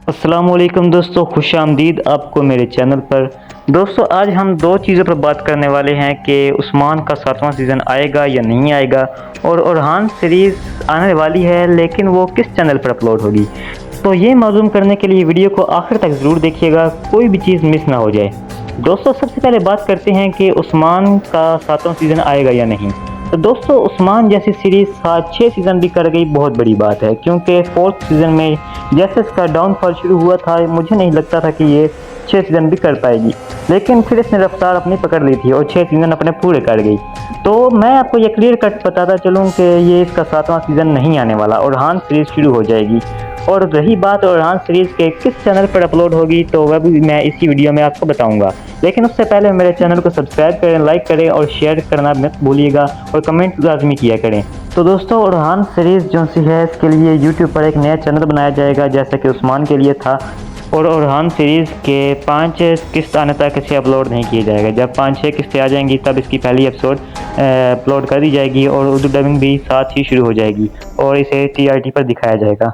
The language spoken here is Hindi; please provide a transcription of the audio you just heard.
अस्सलामुअलैकुम दोस्तों, खुश आमदीद आपको मेरे चैनल पर। दोस्तों आज हम दो चीज़ों पर बात करने वाले हैं कि उस्मान का 7वां सीज़न आएगा या नहीं आएगा, और ओरहान सीरीज़ आने वाली है लेकिन वो किस चैनल पर अपलोड होगी। तो ये मालूम करने के लिए वीडियो को आखिर तक ज़रूर देखिएगा, कोई भी चीज़ मिस ना हो जाए। दोस्तों सबसे पहले बात करते हैं कि उस्मान का 7वां सीज़न आएगा या नहीं। तो दोस्तों उस्मान जैसी सीरीज़ 7-6 सीज़न भी कर गई, बहुत बड़ी बात है, क्योंकि 4th सीज़न में जैसे इसका डाउनफॉल शुरू हुआ था मुझे नहीं लगता था कि ये 6 सीज़न भी कर पाएगी, लेकिन फिर इसने रफ्तार अपनी पकड़ ली थी और 6 सीज़न अपने पूरे कर गई। तो मैं आपको ये क्लियर कट बताता चलूँ कि ये इसका 7वां सीज़न नहीं आने वाला और ओरहान सीरीज़ शुरू हो जाएगी। और रही बात ओरहान सीरीज़ के किस चैनल पर अपलोड होगी, तो वह भी मैं इसी वीडियो में आपको बताऊंगा। लेकिन उससे पहले मेरे चैनल को सब्सक्राइब करें, लाइक करें और शेयर करना मत भूलिएगा, और कमेंट लाजमी किया करें। तो दोस्तों ओरहान सीरीज़ जो सी है इसके लिए यूट्यूब पर एक नया चैनल बनाया जाएगा जैसा कि उस्मान के लिए था, और ओरहान सीरीज़ के 5 किस्त आने तक इसे अपलोड नहीं किया जाएगा। जब 5-6 किस्तें आ जाएंगी तब इसकी पहली एपिसोड अपलोड कर दी जाएगी और उर्दू डबिंग भी साथ ही शुरू हो जाएगी और इसे TRT पर दिखाया जाएगा।